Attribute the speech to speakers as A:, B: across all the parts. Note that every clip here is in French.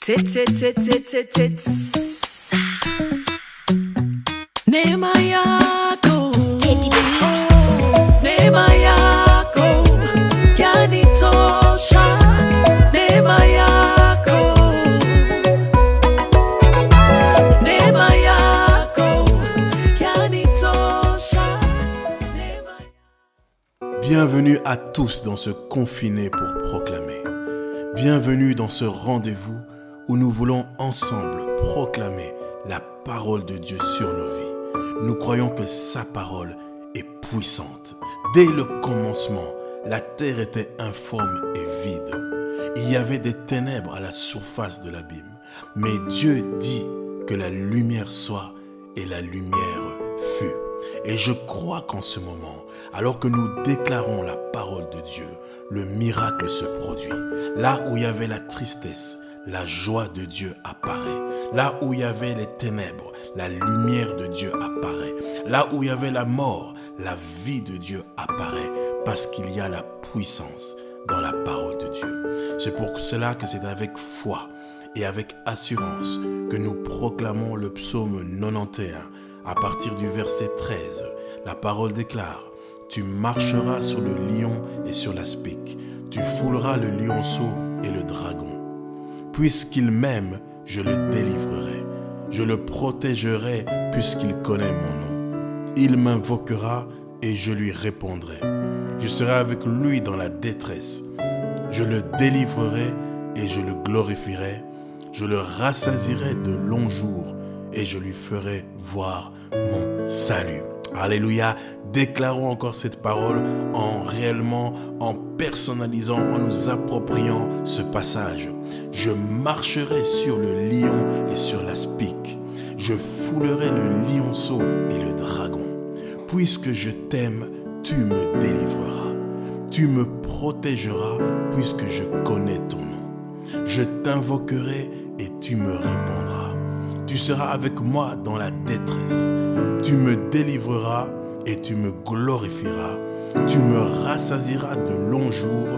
A: Neema yako, neema yako yanitosha, neema yako, neema yako yanitosha.
B: Bienvenue à tous dans ce confiné pour proclamer. Bienvenue dans ce rendez-vous où nous voulons ensemble proclamer la parole de Dieu sur nos vies. Nous croyons que sa parole est puissante. Dès le commencement, la terre était informe et vide. Il y avait des ténèbres à la surface de l'abîme. Mais Dieu dit que la lumière soit et la lumière fut. Et je crois qu'en ce moment, alors que nous déclarons la parole de Dieu, le miracle se produit. Là où il y avait la tristesse, la joie de Dieu apparaît. Là où il y avait les ténèbres, la lumière de Dieu apparaît. Là où il y avait la mort, la vie de Dieu apparaît. Parce qu'il y a la puissance dans la parole de Dieu. C'est pour cela que c'est avec foi et avec assurance que nous proclamons le psaume 91 à partir du verset 13. La parole déclare: tu marcheras sur le lion et sur l'aspic. Tu fouleras le lionceau et le dragon. Puisqu'il m'aime, je le délivrerai. Je le protégerai puisqu'il connaît mon nom. Il m'invoquera et je lui répondrai. Je serai avec lui dans la détresse. Je le délivrerai et je le glorifierai. Je le rassasierai de longs jours et je lui ferai voir mon salut. Alléluia. Déclarons encore cette parole en personnalisant, en nous appropriant ce passage. Je marcherai sur le lion et sur l'aspic. Je foulerai le lionceau et le dragon. Puisque je t'aime, tu me délivreras. Tu me protégeras puisque je connais ton nom. Je t'invoquerai et tu me répondras. Tu seras avec moi dans la détresse. Tu me délivreras et tu me glorifieras. Tu me rassasieras de longs jours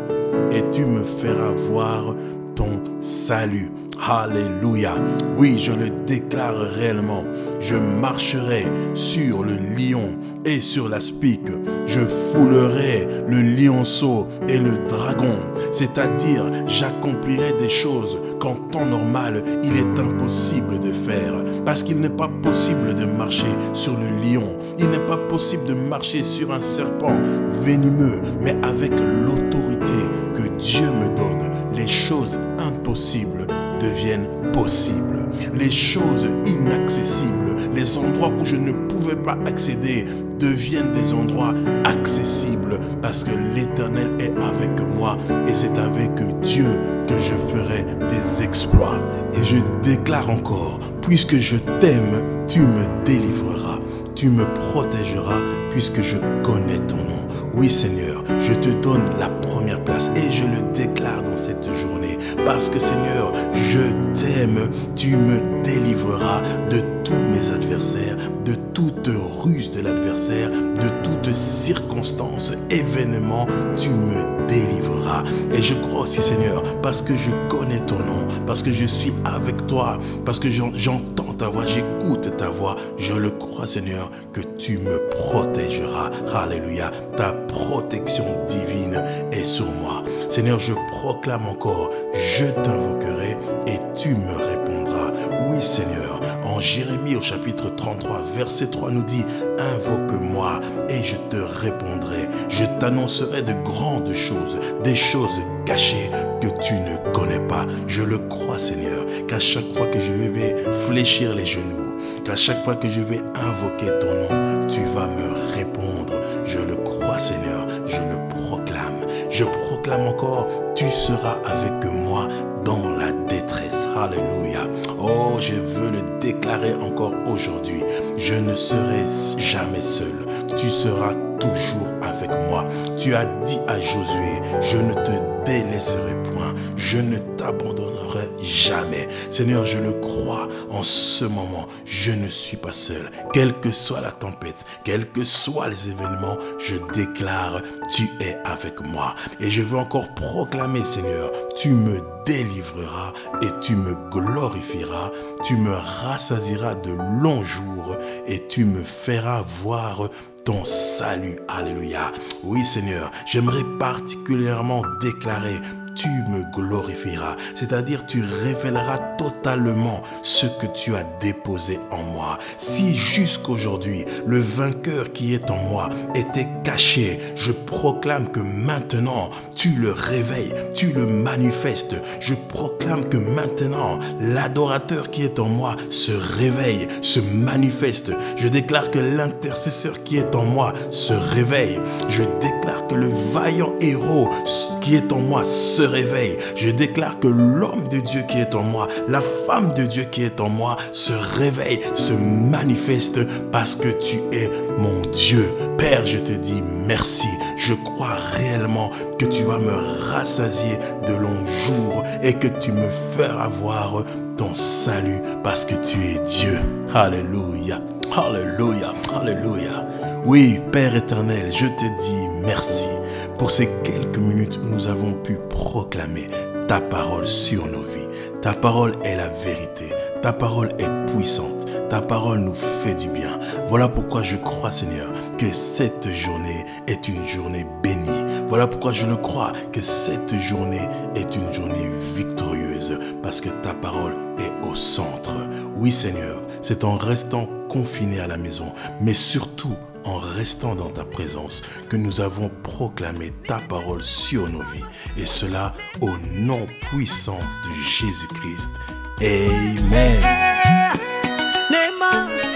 B: et tu me feras voir ton salut. Alléluia. Oui, je le déclare réellement. Je marcherai sur le lion et sur l'aspic. Je foulerai le lionceau et le dragon. C'est-à-dire, j'accomplirai des choses qu'en temps normal, il est impossible de faire. Parce qu'il n'est pas possible de marcher sur le lion. Il n'est pas possible de marcher sur un serpent venimeux. Mais avec l'autorité que Dieu me donne, les choses impossibles deviennent possibles. Les choses inaccessibles, les endroits où je ne pouvais pas accéder, deviennent des endroits accessibles parce que l'Éternel est avec moi et c'est avec Dieu que je ferai des exploits. Et je déclare encore, puisque je t'aime, tu me délivreras, tu me protégeras puisque je connais ton nom. Oui Seigneur, je te donne la première place et je le déclare dans cette journée. Parce que Seigneur, je t'aime, tu me délivreras de tous mes adversaires, de toute ruse de l'adversaire, de toute circonstance, événement, tu me délivreras. Et je crois aussi Seigneur, parce que je connais ton nom, parce que je suis avec toi, parce que j'entends ta voix, j'écoute ta voix, je le crois Seigneur, que tu me protégeras. Alléluia. Ta protection divine est sur moi. Seigneur, je proclame encore, je t'invoquerai et tu me répondras. Oui Seigneur, en Jérémie au chapitre 33, verset 3 nous dit: invoque-moi et je te répondrai. Je t'annoncerai de grandes choses, des choses cachées que tu ne connais pas. Je le crois Seigneur, qu'à chaque fois que je vais fléchir les genoux, qu'à chaque fois que je vais invoquer ton nom, tu vas me répondre. Je le crois Seigneur, je le proclame. Je proclame encore, tu seras avec moi dans la détresse. Alléluia. Oh, je veux le déclarer encore aujourd'hui. Je ne serai jamais seul. Tu seras toujours avec moi. Tu as dit à Josué, je ne te délaisserai point. Je ne t'abandonnerai jamais. Seigneur, je le crois en ce moment. Je ne suis pas seul. Quelle que soit la tempête, quels que soient les événements, je déclare, tu es avec moi. Et je veux encore proclamer, Seigneur, tu me délivreras et tu me glorifieras. Tu me rassasieras de longs jours et tu me feras voir ton salut. Alléluia. Oui Seigneur, j'aimerais particulièrement déclarer: tu me glorifieras, c'est-à-dire tu révéleras totalement ce que tu as déposé en moi. Si jusqu'aujourd'hui le vainqueur qui est en moi était caché, je proclame que maintenant tu le réveilles, tu le manifestes. Je proclame que maintenant l'adorateur qui est en moi se réveille, se manifeste. Je déclare que l'intercesseur qui est en moi se réveille. Je déclare que le vaillant héros qui est en moi se réveille. Je déclare que l'homme de Dieu qui est en moi, la femme de Dieu qui est en moi se réveille, se manifeste parce que tu es mon Dieu. Père, je te dis merci. Je crois réellement que tu vas me rassasier de longs jours et que tu me feras voir ton salut parce que tu es Dieu. Alléluia, alléluia, alléluia. Oui, Père éternel, je te dis merci pour ces quelques minutes où nous avons pu proclamer ta parole sur nos vies. Ta parole est la vérité. Ta parole est puissante. Ta parole nous fait du bien. Voilà pourquoi je crois, Seigneur, que cette journée est une journée bénie. Voilà pourquoi je le crois, que cette journée est une journée victorieuse, parce que ta parole est au centre. Oui, Seigneur, c'est en restant confinés à la maison, mais surtout en restant dans ta présence, que nous avons proclamé ta parole sur nos vies. Et cela au nom puissant de Jésus-Christ. Amen.
A: Nema